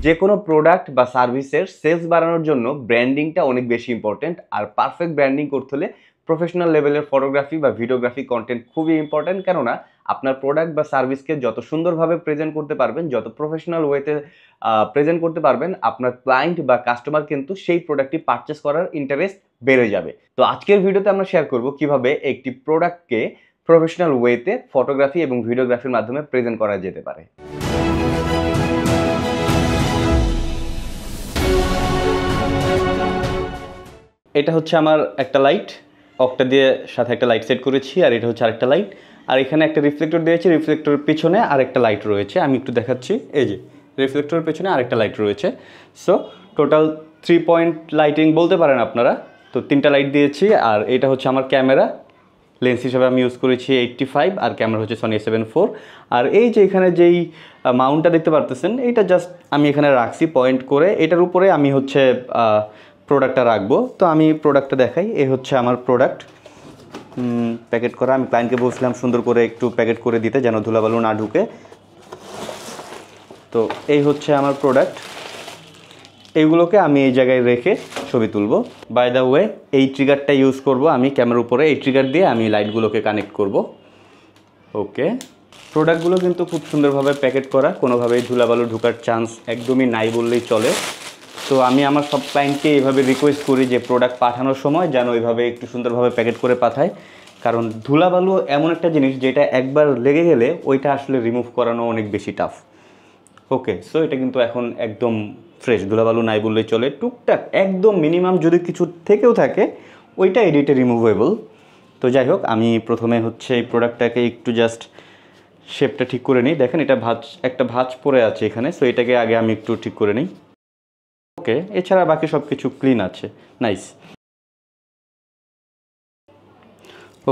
যে কোনো প্রোডাক্ট বা সার্ভিসের সেলস বাড়ানোর জন্য ব্র্যান্ডিংটা অনেক বেশি ইম্পর্টেন্ট। আর পারফেক্ট ব্র্যান্ডিং করতে হলে প্রফেশনাল লেভেলের ফটোগ্রাফি বা ভিডিওগ্রাফি কন্টেন্ট খুবই ইম্পর্টেন্ট। কেননা আপনার প্রোডাক্ট বা সার্ভিসকে যত সুন্দরভাবে প্রেজেন্ট করতে পারবেন, যত প্রফেশনাল ওয়েতে প্রেজেন্ট করতে পারবেন, আপনার ক্লায়েন্ট বা কাস্টমার কিন্তু সেই প্রোডাক্টটি পারচেস করার ইন্টারেস্ট বেড়ে যাবে। তো আজকের ভিডিওতে আমরা শেয়ার করব কিভাবে একটি প্রোডাক্টকে প্রফেশনাল ওয়েতে ফটোগ্রাফি এবং ভিডিওগ্রাফির মাধ্যমে প্রেজেন্ট করা যেতে পারে। এটা হচ্ছে আমার একটা লাইট, অক্টা দিয়ে সাথে একটা লাইট সেট করেছি, আর এটা হচ্ছে আরেকটা লাইট, আর এখানে একটা রিফ্লেক্টর দিয়েছি, রিফ্লেক্টরের পিছনে আরেকটা লাইট রয়েছে। আমি একটু দেখাচ্ছি, এই যে রিফ্লেক্টরের পেছনে আরেকটা লাইট রয়েছে। সো টোটাল 3 পয়েন্ট লাইটিং বলতে পারেন আপনারা। তো 3টা লাইট দিয়েছি। আর এটা হচ্ছে আমার ক্যামেরা, লেন্স হিসাবে আমি ইউজ করেছি 85, আর ক্যামেরা হচ্ছে Sony A7 IV। আর এই যে এখানে যেই মাউন্টটা দেখতে পারতেছেন, এইটা জাস্ট আমি এখানে রাখছি পয়েন্ট করে, এটার উপরে আমি হচ্ছে প্রোডাক্টটা রাখবো। তো আমি প্রোডাক্টটা দেখাই, এই হচ্ছে আমার প্রোডাক্ট প্যাকেট করা। আমি ক্লায়েন্টকে বলছিলাম সুন্দর করে একটু প্যাকেট করে দিতে, যেন ধুলাবালু না ঢুকে। তো এই হচ্ছে আমার প্রোডাক্ট, এইগুলোকে আমি এই জায়গায় রেখে ছবি তুলব। বাই দ্য ওয়ে, এই ট্রিগারটা ইউজ করব আমি ক্যামেরার উপরে, এই ট্রিগার দিয়ে আমি লাইটগুলোকে কানেক্ট করব। ওকে, প্রোডাক্টগুলো কিন্তু খুব সুন্দরভাবে প্যাকেট করা, কোনোভাবেই ধুলাবালু ঢোকার চান্স একদমই নাই বললেই চলে। তো আমি আমার সব ক্লায়েন্টকে এইভাবে রিকোয়েস্ট করি যে প্রোডাক্ট পাঠানোর সময় যেন ওইভাবে একটু সুন্দরভাবে প্যাকেট করে পাঠায়, কারণ ধুলাবালু এমন একটা জিনিস যেটা একবার লেগে গেলে ওইটা আসলে রিমুভ করানো অনেক বেশি টাফ। ওকে, সো এটা কিন্তু এখন একদম ফ্রেশ, ধুলাবালু নাই বললেই চলে। টুকটাক একদম মিনিমাম যদি কিছু থেকেও থাকে ওইটা এডিটে রিমুভেবল। তো যাই হোক, আমি প্রথমে হচ্ছে এই প্রোডাক্টটাকে একটু জাস্ট শেপটা ঠিক করে নিই। দেখেন এটা একটা ভাঁজ পড়ে আছে এখানে, সো এটাকে আগে আমি একটু ঠিক করে নিই। ওকে, এছাড়া বাকি সব কিছু ক্লিন আছে, নাইস।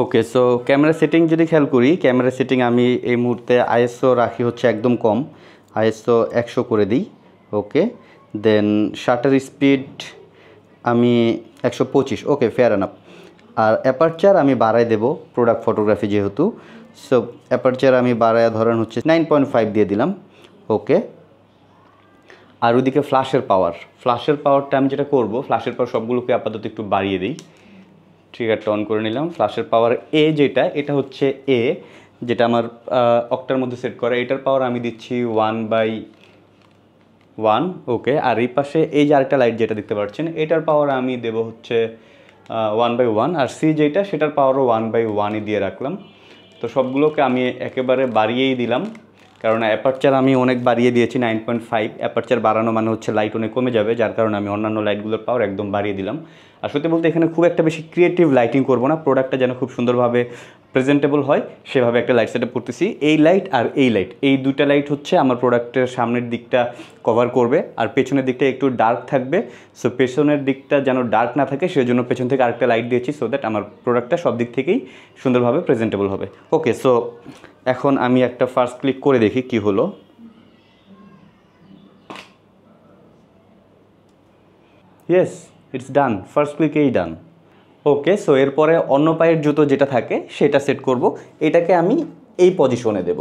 ওকে, সো ক্যামেরা সেটিং যদি খেয়াল করি, ক্যামেরা সেটিং আমি এই মুহূর্তে আইএসও রাখি হচ্ছে একদম কম, আইএসও 100 করে দিই। ওকে, দেন শাটার স্পিড আমি 125। ওকে, ফেয়ার এনাফ। আর অ্যাপারচার আমি বাড়াই দেব, প্রোডাক্ট ফটোগ্রাফি যেহেতু। সো অ্যাপারচার আমি বাড়ায় ধরেন হচ্ছে 9.5 দিয়ে দিলাম। ওকে, আর ওইদিকে ফ্ল্যাশের পাওয়ারটা আমি যেটা করব, ফ্ল্যাশের পাওয়ার সবগুলোকে আপাতত একটু বাড়িয়ে দিই। ট্রিগারটা অন করে নিলাম। ফ্ল্যাশের পাওয়ার এটা হচ্ছে যেটা আমার অক্টার মধ্যে সেট করা, এটার পাওয়ার আমি দিচ্ছি 1/1। ওকে, আর এই পাশে এই যে আরেকটা লাইট যেটা দেখতে পাচ্ছেন, এটার পাওয়ার আমি দেব হচ্ছে 1/1। আর সেটার পাওয়ারও 1/1ই দিয়ে রাখলাম। তো সবগুলোকে আমি একেবারে বাড়িয়েই দিলাম, কারণ অ্যাপারচার আমি অনেক বাড়িয়ে দিয়েছি 9.5। অ্যাপারচার বাড়ানো মানে হচ্ছে লাইট অনেক কমে যাবে, যার কারণে আমি অন্যান্য লাইটগুলোর পাওয়ার একদম বাড়িয়ে দিলাম। আর সত্যি বলতে এখানে খুব একটা বেশি ক্রিয়েটিভ লাইটিং করব না, প্রোডাক্টটা যেন খুব সুন্দরভাবে প্রেজেন্টেবল হয় সেভাবে একটা লাইট সেটআপ করতেছি। এই লাইট আর এই দুইটা লাইট হচ্ছে আমার প্রোডাক্টের সামনের দিকটা কভার করবে, আর পেছনের দিকটা একটু ডার্ক থাকবে। সো পেছনের দিকটা যেন ডার্ক না থাকে সেজন্য পেছন থেকে আরেকটা লাইট দিয়েছি, সো দ্যাট আমার প্রোডাক্টটা সব দিক থেকেই সুন্দরভাবে প্রেজেন্টেবল হবে। ওকে, সো এখন আমি একটা ফার্স্ট ক্লিক করে দেখি কি হলো। ইয়েস, ইটস ডান, ফার্স্ট ক্লিকেই ডান। ওকে, সো এরপরে অন্য পায়ের জুতো যেটা থাকে সেটা সেট করব। এটাকে আমি এই পজিশনে দেব।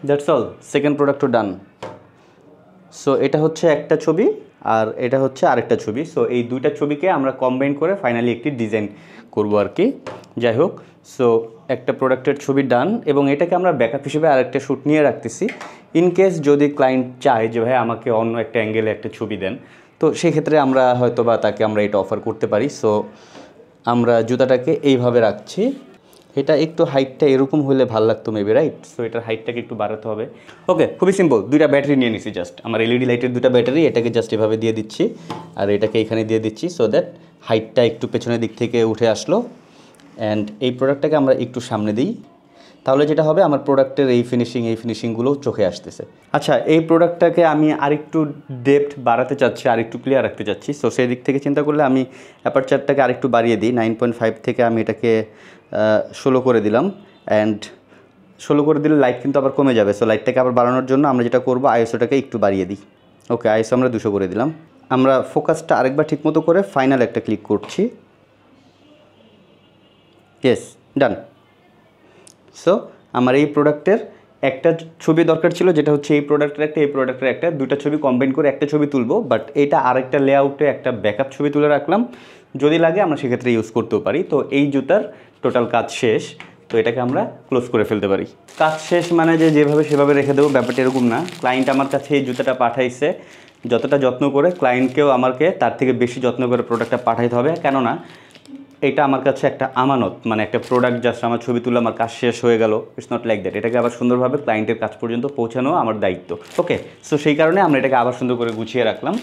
দ্যাটস অল, সেকেন্ড প্রোডাক্টও ডান। সো এটা হচ্ছে একটা ছবি, আর এটা হচ্ছে আরেকটা ছবি। সো এই দুইটা ছবিকে আমরা কম্বাইন করে ফাইনালি একটি ডিজাইন করব আর কি। যাই হোক, সো একটা প্রোডাক্টের ছবি ডান, এবং এটাকে আমরা ব্যাকআপ হিসেবে আরেকটা শ্যুট নিয়ে রাখতেছি। ইনকেস যদি ক্লায়েন্ট চায় যে ভাই আমাকে অন্য একটা অ্যাঙ্গেলে একটা ছবি দেন, তো সেক্ষেত্রে আমরা হয়তো বা তাকে আমরা এটা অফার করতে পারি। সো আমরা জুতাটাকে এইভাবে রাখছি। এটা একটু হাইটটা এরকম হলে ভালো লাগতো মেবি, রাইট? সো এটার হাইটটাকে একটু বাড়াতে হবে। ওকে, খুবই সিম্পল, দুইটা ব্যাটারি নিয়ে নিছি জাস্ট, আমার এলইডি লাইটের দুটো ব্যাটারি, এটাকে জাস্ট এভাবে দিয়ে দিচ্ছি, আর এটাকে এখানে দিয়ে দিচ্ছি, সো দ্যাট হাইটটা একটু পেছনের দিক থেকে উঠে আসলো। অ্যান্ড এই প্রোডাক্টটাকে আমরা একটু সামনে দিই, তাহলে যেটা হবে আমার প্রোডাক্টের এই ফিনিশিংগুলো চোখে আসতেছে। আচ্ছা, এই প্রোডাক্টটাকে আমি আরেকটু ডেপথ বাড়াতে চাচ্ছি, আরেকটু ক্লিয়ার রাখতে চাচ্ছি। সো সেই দিক থেকে চিন্তা করলে আমি অ্যাপারচারটাকে আরেকটু বাড়িয়ে দিই, 9.5 থেকে আমি এটাকে 16 করে দিলাম। অ্যান্ড 16 করে দিলে লাইট কিন্তু আবার কমে যাবে। সো লাইটটাকে আবার বাড়ানোর জন্য আমরা যেটা করবো, আইএসওটাকে একটু বাড়িয়ে দিই। ওকে, আইএসও আমরা 200 করে দিলাম। আমরা ফোকাসটা আরেকবার ঠিকমতো করে ফাইনাল একটা ক্লিক করছি। ইয়েস, ডান। সো আমার এই প্রোডাক্টের একটা ছবি দরকার ছিল, যেটা হচ্ছে এই প্রোডাক্টের একটা, এই প্রোডাক্টের একটা, দুটা ছবি কম্বাইন করে একটা ছবি তুলবো, বাট এটা আরেকটা লেআউটে একটা ব্যাকআপ ছবি তুলে রাখলাম, যদি লাগে আমরা সেক্ষেত্রে ইউজ করতেও পারি। তো এই জুতার টোটাল কাজ শেষ, তো এটাকে আমরা ক্লোজ করে ফেলতে পারি। কাজ শেষ মানে যে যেভাবে সেভাবে রেখে দেবো, ব্যাপারটা এরকম না। ক্লায়েন্ট আমার কাছে এই জুতাটা পাঠাইছে, যতটা যত্ন করে ক্লায়েন্টকেও আমাকে তার থেকে বেশি যত্ন করে প্রোডাক্টটা পাঠাইতে হবে, কেননা এটা আমার কাছে একটা আমানত, মানে একটা প্রোডাক্ট জাস্ট আমার ছবি তুলে আমার কাজ শেষ হয়ে গেল, ইটস নট লাইক দ্যাট। এটাকে আবার সুন্দরভাবে ক্লায়েন্টের কাছ পর্যন্ত পৌঁছানো আমার দায়িত্ব। ওকে, সো সেই কারণে আমরা এটাকে আবার সুন্দর করে গুছিয়ে রাখলাম।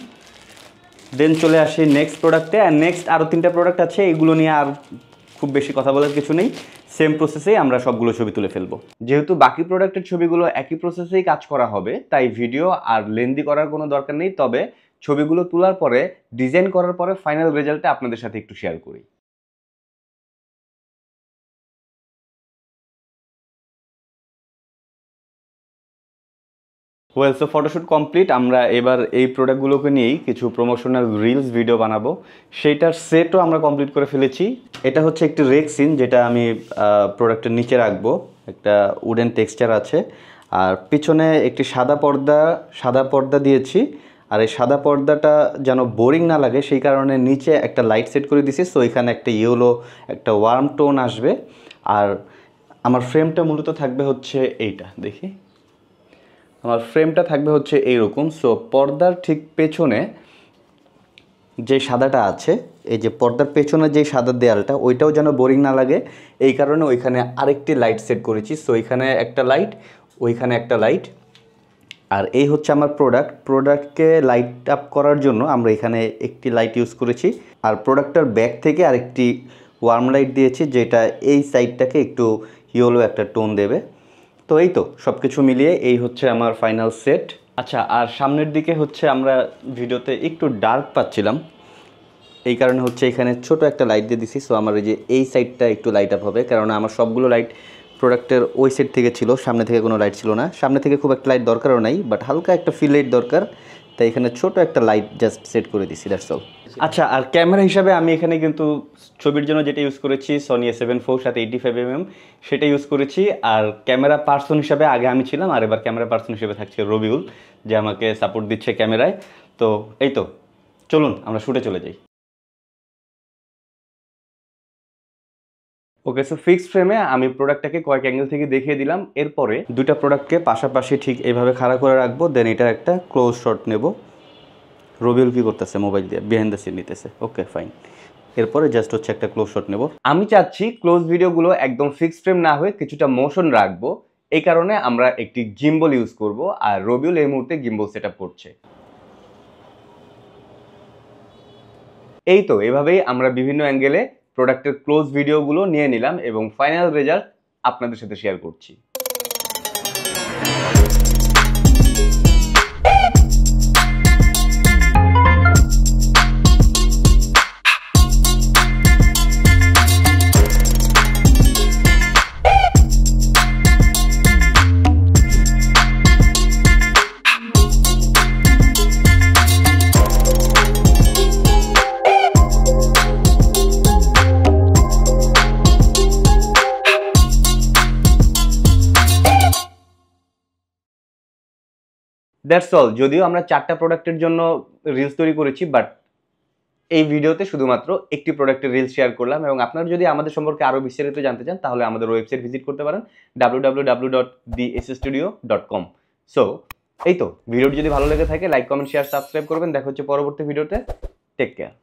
দেন চলে আসি নেক্সট প্রোডাক্টে। আর নেক্সট আরও 3টা প্রোডাক্ট আছে, এইগুলো নিয়ে আর খুব বেশি কথা বলার কিছু নেই, সেম প্রসেসেই আমরা সবগুলো ছবি তুলে ফেলবো। যেহেতু বাকি প্রোডাক্টের ছবিগুলো একই প্রসেসেই কাজ করা হবে, তাই ভিডিও আর লেন্দি করার কোনো দরকার নেই। তবে ছবিগুলো তোলার পরে, ডিজাইন করার পরে ফাইনাল রেজাল্টটা আপনাদের সাথে একটু শেয়ার করি। Well, so photoshoot complete. আমরা এবার এই প্রোডাক্টগুলোকে নিয়েই কিছু প্রমোশনাল রিলস ভিডিও বানাবো, সেইটার সেটও আমরা কমপ্লিট করে ফেলেছি। এটা হচ্ছে একটি রেক্সিন, যেটা আমি প্রোডাক্টের নিচে রাখবো, একটা উডেন টেক্সচার আছে, আর পিছনে একটি সাদা পর্দা দিয়েছি। আর এই সাদা পর্দাটা যেন বোরিং না লাগে সেই কারণে নিচে একটা লাইট সেট করে দিয়েছি, সো এখানে একটা ইয়েলো, একটা ওয়ার্ম টোন আসবে। আর আমার ফ্রেমটা মূলত থাকবে হচ্ছে এইটা, দেখি, আমার ফ্রেমটা থাকবে হচ্ছে এইরকম। সো পর্দার ঠিক পেছনে যে সাদাটা আছে, এই যে পর্দার পেছনে যে সাদা দেয়ালটা, ওইটাও যেন বোরিং না লাগে, এই কারণে ওইখানে আরেকটি লাইট সেট করেছি। সো এইখানে একটা লাইট, ওইখানে একটা লাইট। আর এই হচ্ছে আমার প্রোডাক্টকে লাইট আপ করার জন্য আমরা এখানে একটি লাইট ইউজ করেছি। আর প্রোডাক্টটার ব্যাক থেকে আরেকটি ওয়ার্ম লাইট দিয়েছি, যেটা এই সাইডটাকে একটু ইয়েলো একটা টোন দেবে। তো এই তো সব কিছু মিলিয়ে এই হচ্ছে আমার ফাইনাল সেট। আচ্ছা, আর সামনের দিকে হচ্ছে আমরা ভিডিওতে একটু ডার্ক পাচ্ছিলাম, এই কারণে হচ্ছে এখানে ছোট একটা লাইট দিয়ে দিছি। সো আমার এই সাইডটা একটু লাইট আপ হবে, কারণ আমার সবগুলো লাইট প্রোডাক্টের ওই সাইড থেকে ছিল, সামনে থেকে কোনো লাইট ছিল না। সামনে থেকে খুব একটা লাইট দরকারও নাই, বাট হালকা একটা ফিল লাইট দরকার, তাই এখানে ছোট একটা লাইট জাস্ট সেট করে দিছি, দ্যাটস অল। আচ্ছা, আর ক্যামেরা হিসাবে আমি এখানে কিন্তু ছবির জন্য যেটা ইউজ করেছি সনি A7 IV 85mm, সেটা ইউজ করেছি। আর ক্যামেরা পার্সন হিসাবে আগে আমি ছিলাম, আর এবার ক্যামেরা পার্সন হিসেবে থাকছে রবিউল, যে আমাকে সাপোর্ট দিচ্ছে ক্যামেরায়। তো এই তো, চলুন আমরা শুটে চলে যাই। ওকে, সো ফিক্সড ফ্রেমে আমি প্রোডাক্টটাকে কয়েক অ্যাঙ্গেল থেকে দেখিয়ে দিলাম। এরপরে দুটা প্রোডাক্টকে পাশাপাশি ঠিক এইভাবে খাড়া করে রাখবো, দেন এটা একটা ক্লোজ শট নেব। রবিউল কি করতেছে? মোবাইল দিয়ে বিহাইন্ড দ্য সিন নিতেছে। ওকে, ফাইন। এরপরে জাস্ট হচ্ছে একটা ক্লোজ শট নেব। আমি চাচ্ছি ক্লোজ ভিডিওগুলো একদম ফিক্সড ফ্রেম না হয়ে কিছুটা মোশন রাখবো, এই কারণে আমরা একটি গিম্বল ইউজ করব। আর রবিউল এই মুহূর্তে গিম্বল সেট আপ করছে। এই তো, এভাবেই আমরা বিভিন্ন অ্যাঙ্গেলে প্রোডাক্টের ক্লোজ ভিডিওগুলো নিয়ে নিলাম এবং ফাইনাল রেজাল্ট আপনাদের সাথে শেয়ার করছি। That's all. যদিও আমরা 4টা প্রোডাক্টের জন্য রিলস তৈরি করেছি, বাট এই ভিডিওতে শুধুমাত্র একটি প্রোডাক্টের রিলস শেয়ার করলাম। এবং আপনারা যদি আমাদের সম্পর্কে আরও বিস্তারিত জানতে চান, তাহলে আমাদের ওয়েবসাইট ভিজিট করতে পারেন www.thesstudio.com। সো এই তো, ভিডিওটি যদি ভালো লেগে থাকে লাইক, কমেন্ট, শেয়ার, সাবস্ক্রাইব করবেন। দেখা হচ্ছে পরবর্তী ভিডিওতে। Take care.